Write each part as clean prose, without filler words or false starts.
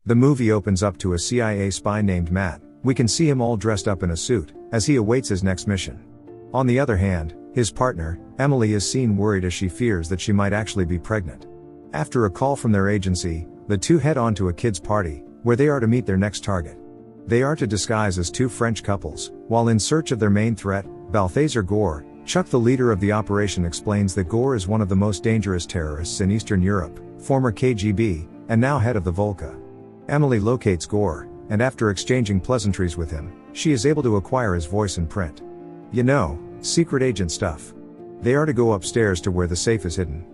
The movie opens up to a CIA spy named Matt. We can see him all dressed up in a suit, as he awaits his next mission. On the other hand, his partner, Emily, is seen worried as she fears that she might actually be pregnant. After a call from their agency, the two head on to a kids' party, where they are to meet their next target. They are to disguise as two French couples, while in search of their main threat, Balthazar Gore. Chuck, the leader of the operation, explains that Gore is one of the most dangerous terrorists in Eastern Europe, former KGB, and now head of the Volka. Emily locates Gore, and after exchanging pleasantries with him, she is able to acquire his voice and print. You know, secret agent stuff. They are to go upstairs to where the safe is hidden.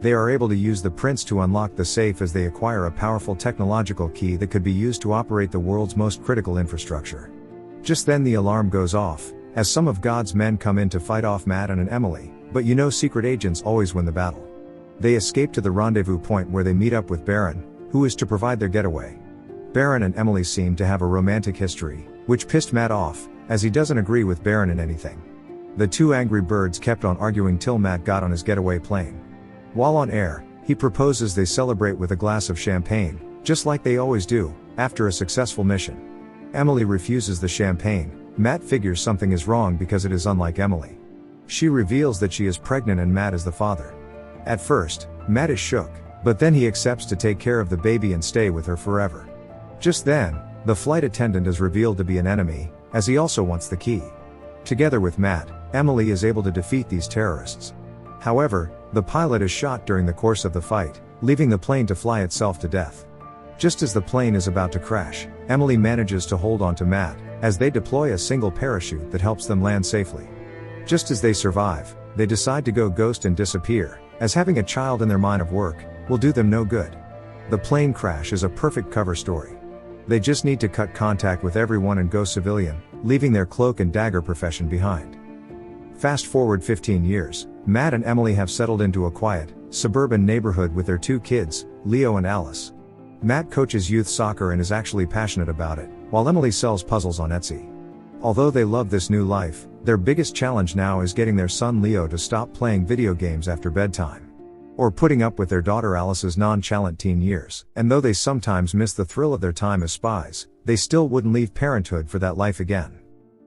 They are able to use the prints to unlock the safe as they acquire a powerful technological key that could be used to operate the world's most critical infrastructure. Just then the alarm goes off, as some of God's men come in to fight off Matt and Emily, but you know secret agents always win the battle. They escape to the rendezvous point where they meet up with Baron, who is to provide their getaway. Baron and Emily seem to have a romantic history, which pissed Matt off, as he doesn't agree with Baron in anything. The two angry birds kept on arguing till Matt got on his getaway plane. While on air, he proposes they celebrate with a glass of champagne, just like they always do, after a successful mission. Emily refuses the champagne. Matt figures something is wrong because it is unlike Emily. She reveals that she is pregnant and Matt is the father. At first, Matt is shook, but then he accepts to take care of the baby and stay with her forever. Just then, the flight attendant is revealed to be an enemy, as he also wants the key. Together with Matt, Emily is able to defeat these terrorists. However, the pilot is shot during the course of the fight, leaving the plane to fly itself to death. Just as the plane is about to crash, Emily manages to hold on to Matt, as they deploy a single parachute that helps them land safely. Just as they survive, they decide to go ghost and disappear, as having a child in their line of work will do them no good. The plane crash is a perfect cover story. They just need to cut contact with everyone and go civilian, leaving their cloak and dagger profession behind. Fast forward 15 years, Matt and Emily have settled into a quiet, suburban neighborhood with their two kids, Leo and Alice. Matt coaches youth soccer and is actually passionate about it, while Emily sells puzzles on Etsy. Although they love this new life, their biggest challenge now is getting their son Leo to stop playing video games after bedtime. Or putting up with their daughter Alice's nonchalant teen years. And though they sometimes miss the thrill of their time as spies, they still wouldn't leave parenthood for that life again.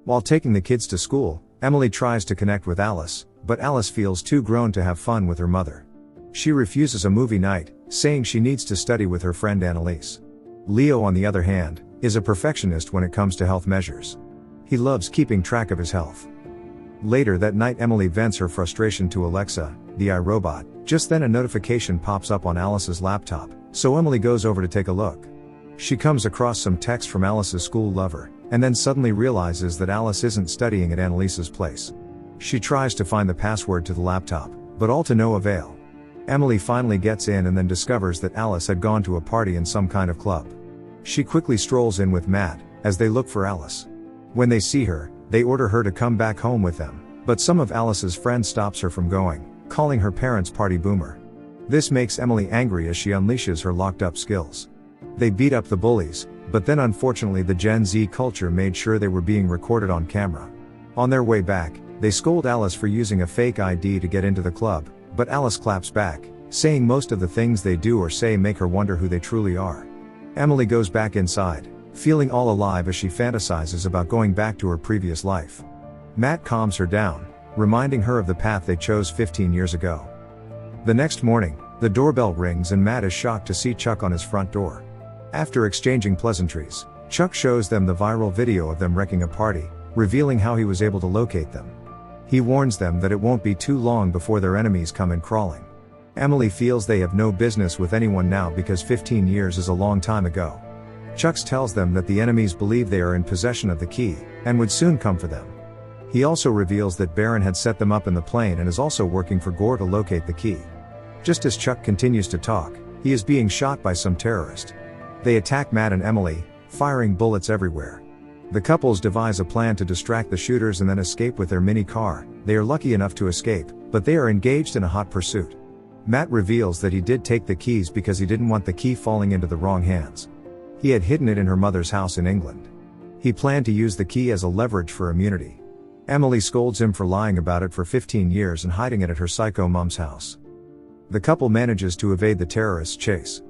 While taking the kids to school, Emily tries to connect with Alice, but Alice feels too grown to have fun with her mother. She refuses a movie night, saying she needs to study with her friend Annalise. Leo, on the other hand, is a perfectionist when it comes to health measures. He loves keeping track of his health. Later that night, Emily vents her frustration to Alexa, the iRobot. Just then a notification pops up on Alice's laptop, so Emily goes over to take a look. She comes across some text from Alice's school lover, and then suddenly realizes that Alice isn't studying at Annalise's place. She tries to find the password to the laptop, but all to no avail. Emily finally gets in and then discovers that Alice had gone to a party in some kind of club. She quickly strolls in with Matt, as they look for Alice. When they see her, they order her to come back home with them, but some of Alice's friends stops her from going, calling her parents party boomer. This makes Emily angry as she unleashes her locked up skills. They beat up the bullies, but then unfortunately the Gen Z culture made sure they were being recorded on camera. On their way back, they scold Alice for using a fake ID to get into the club, but Alice claps back, saying most of the things they do or say make her wonder who they truly are. Emily goes back inside, feeling all alive as she fantasizes about going back to her previous life. Matt calms her down, reminding her of the path they chose 15 years ago. The next morning, the doorbell rings and Matt is shocked to see Chuck on his front door. After exchanging pleasantries, Chuck shows them the viral video of them wrecking a party, revealing how he was able to locate them. He warns them that it won't be too long before their enemies come in crawling. Emily feels they have no business with anyone now because 15 years is a long time ago. Chuck tells them that the enemies believe they are in possession of the key, and would soon come for them. He also reveals that Baron had set them up in the plane and is also working for Gore to locate the key. Just as Chuck continues to talk, he is being shot by some terrorist. They attack Matt and Emily, firing bullets everywhere. The couples devise a plan to distract the shooters and then escape with their mini car. They are lucky enough to escape, but they are engaged in a hot pursuit. Matt reveals that he did take the keys because he didn't want the key falling into the wrong hands. He had hidden it in her mother's house in England. He planned to use the key as a leverage for immunity. Emily scolds him for lying about it for 15 years and hiding it at her psycho mom's house. The couple manages to evade the terrorist chase.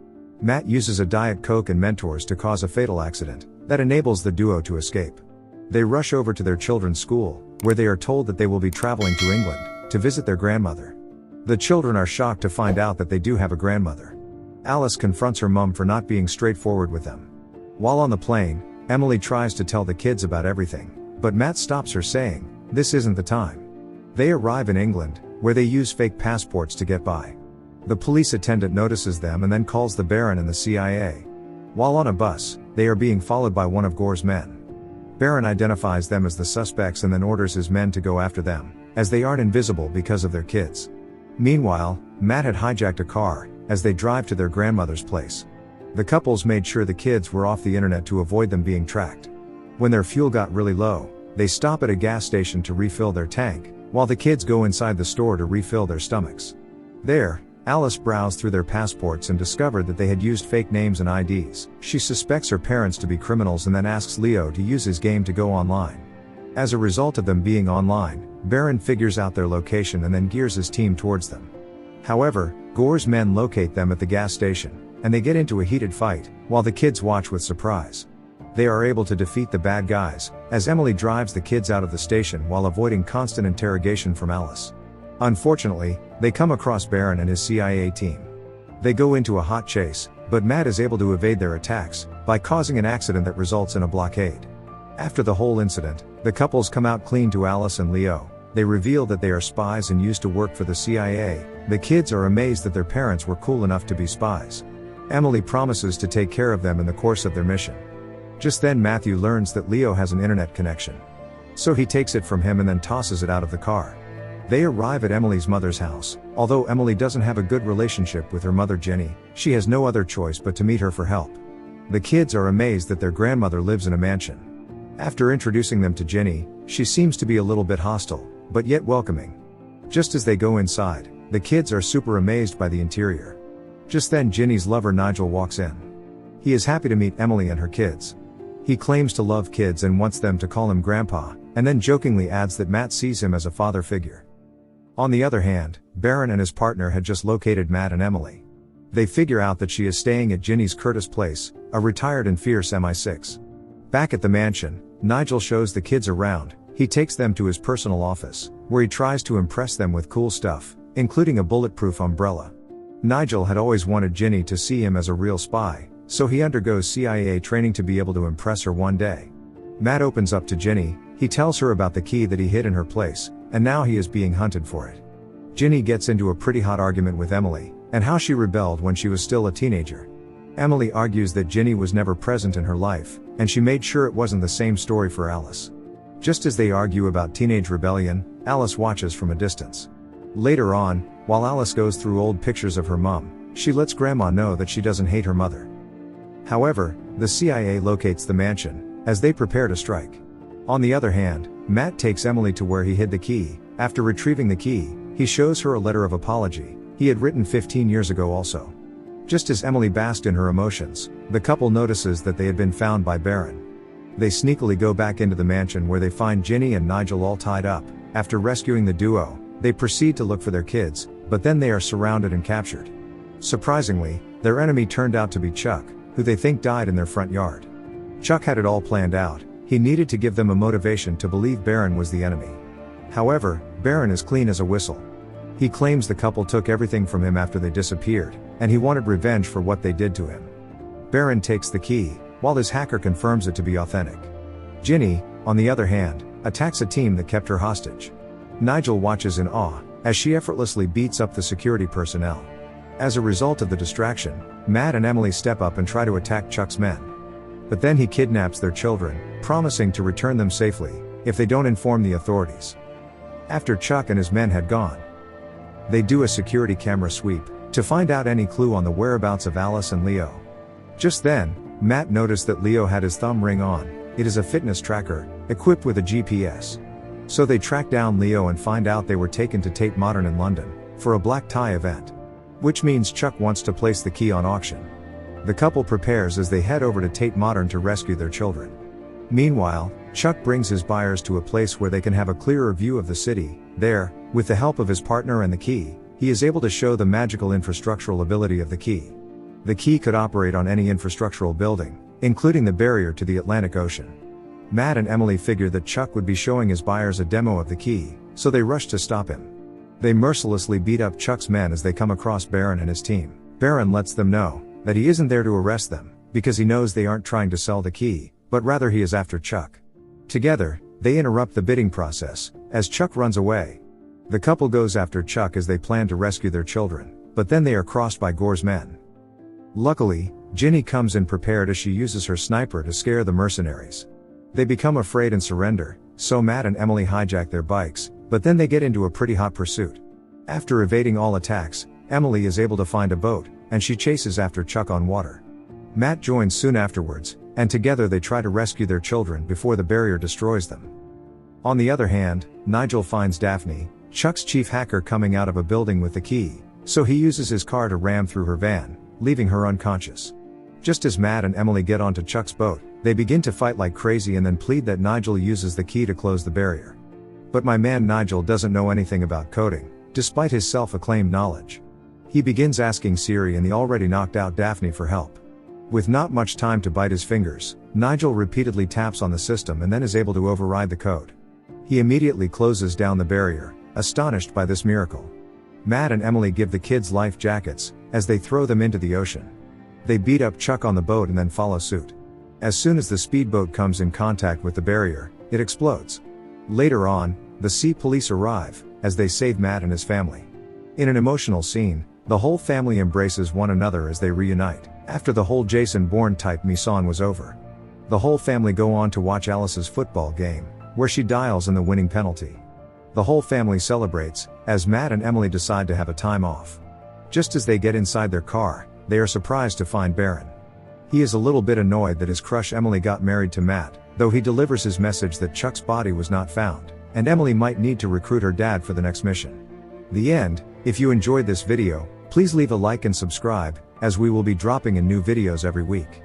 Matt uses a Diet Coke and Mentors to cause a fatal accident that enables the duo to escape. They rush over to their children's school, where they are told that they will be traveling to England to visit their grandmother. The children are shocked to find out that they do have a grandmother. Alice confronts her mum for not being straightforward with them. While on the plane, Emily tries to tell the kids about everything, but Matt stops her saying, "This isn't the time." They arrive in England, where they use fake passports to get by. The police attendant notices them and then calls the Baron and the CIA. While on a bus, they are being followed by one of Gore's men. Baron identifies them as the suspects and then orders his men to go after them, as they aren't invisible because of their kids. Meanwhile, Matt had hijacked a car, as they drive to their grandmother's place. The couples made sure the kids were off the internet to avoid them being tracked. When their fuel got really low, they stop at a gas station to refill their tank, while the kids go inside the store to refill their stomachs. There, Alice browsed through their passports and discovered that they had used fake names and IDs. She suspects her parents to be criminals and then asks Leo to use his game to go online. As a result of them being online, Baron figures out their location and then gears his team towards them. However, Gore's men locate them at the gas station, and they get into a heated fight, while the kids watch with surprise. They are able to defeat the bad guys, as Emily drives the kids out of the station while avoiding constant interrogation from Alice. Unfortunately, they come across Baron and his CIA team. They go into a hot chase, but Matt is able to evade their attacks by causing an accident that results in a blockade. After the whole incident, the couples come out clean to Alice and Leo. They reveal that they are spies and used to work for the CIA. The kids are amazed that their parents were cool enough to be spies. Emily promises to take care of them in the course of their mission. Just then Matthew learns that Leo has an internet connection. So he takes it from him and then tosses it out of the car. They arrive at Emily's mother's house. Although Emily doesn't have a good relationship with her mother Jenny, she has no other choice but to meet her for help. The kids are amazed that their grandmother lives in a mansion. After introducing them to Jenny, she seems to be a little bit hostile, but yet welcoming. Just as they go inside, the kids are super amazed by the interior. Just then Jenny's lover Nigel walks in. He is happy to meet Emily and her kids. He claims to love kids and wants them to call him grandpa, and then jokingly adds that Matt sees him as a father figure. On the other hand, Baron and his partner had just located Matt and Emily. They figure out that she is staying at Ginny's Curtis place, a retired and fierce MI6. Back at the mansion, Nigel shows the kids around. He takes them to his personal office, where he tries to impress them with cool stuff, including a bulletproof umbrella. Nigel had always wanted Ginny to see him as a real spy, so he undergoes CIA training to be able to impress her one day. Matt opens up to Ginny. He tells her about the key that he hid in her place, and now he is being hunted for it. Ginny gets into a pretty hot argument with Emily, and how she rebelled when she was still a teenager. Emily argues that Ginny was never present in her life, and she made sure it wasn't the same story for Alice. Just as they argue about teenage rebellion, Alice watches from a distance. Later on, while Alice goes through old pictures of her mom, she lets Grandma know that she doesn't hate her mother. However, the CIA locates the mansion, as they prepare to strike. On the other hand, Matt takes Emily to where he hid the key. After retrieving the key, he shows her a letter of apology he had written 15 years ago also. Just as Emily basked in her emotions, the couple notices that they had been found by Baron. They sneakily go back into the mansion where they find Ginny and Nigel all tied up. After rescuing the duo, they proceed to look for their kids, but then they are surrounded and captured. Surprisingly, their enemy turned out to be Chuck, who they think died in their front yard. Chuck had it all planned out. He needed to give them a motivation to believe Baron was the enemy. However, Baron is clean as a whistle. He claims the couple took everything from him after they disappeared, and he wanted revenge for what they did to him. Baron takes the key, while his hacker confirms it to be authentic. Ginny, on the other hand, attacks a team that kept her hostage. Nigel watches in awe, as she effortlessly beats up the security personnel. As a result of the distraction, Matt and Emily step up and try to attack Chuck's men. But then he kidnaps their children, promising to return them safely, if they don't inform the authorities. After Chuck and his men had gone, they do a security camera sweep, to find out any clue on the whereabouts of Alice and Leo. Just then, Matt noticed that Leo had his thumb ring on. It is a fitness tracker, equipped with a GPS. So they track down Leo and find out they were taken to Tate Modern in London, for a black tie event. Which means Chuck wants to place the key on auction. The couple prepares as they head over to Tate Modern to rescue their children. Meanwhile, Chuck brings his buyers to a place where they can have a clearer view of the city. There, with the help of his partner and the key, he is able to show the magical infrastructural ability of the key. The key could operate on any infrastructural building, including the barrier to the Atlantic Ocean. Matt and Emily figure that Chuck would be showing his buyers a demo of the key, so they rush to stop him. They mercilessly beat up Chuck's men as they come across Baron and his team. Baron lets them know that he isn't there to arrest them, because he knows they aren't trying to sell the key, but rather he is after Chuck. Together, they interrupt the bidding process, as Chuck runs away. The couple goes after Chuck as they plan to rescue their children, but then they are crossed by Gore's men. Luckily, Ginny comes in prepared as she uses her sniper to scare the mercenaries. They become afraid and surrender, so Matt and Emily hijack their bikes, but then they get into a pretty hot pursuit. After evading all attacks, Emily is able to find a boat, and she chases after Chuck on water. Matt joins soon afterwards, and together they try to rescue their children before the barrier destroys them. On the other hand, Nigel finds Daphne, Chuck's chief hacker, coming out of a building with the key, so he uses his car to ram through her van, leaving her unconscious. Just as Matt and Emily get onto Chuck's boat, they begin to fight like crazy and then plead that Nigel uses the key to close the barrier. But my man Nigel doesn't know anything about coding, despite his self-acclaimed knowledge. He begins asking Siri and the already knocked out Daphne for help. With not much time to bite his fingers, Nigel repeatedly taps on the system and then is able to override the code. He immediately closes down the barrier, astonished by this miracle. Matt and Emily give the kids life jackets, as they throw them into the ocean. They beat up Chuck on the boat and then follow suit. As soon as the speedboat comes in contact with the barrier, it explodes. Later on, the sea police arrive, as they save Matt and his family. In an emotional scene, the whole family embraces one another as they reunite, after the whole Jason Bourne type mission was over. The whole family go on to watch Alice's football game, where she dials in the winning penalty. The whole family celebrates, as Matt and Emily decide to have a time off. Just as they get inside their car, they are surprised to find Baron. He is a little bit annoyed that his crush Emily got married to Matt, though he delivers his message that Chuck's body was not found, and Emily might need to recruit her dad for the next mission. The end. If you enjoyed this video, please leave a like and subscribe, as we will be dropping in new videos every week.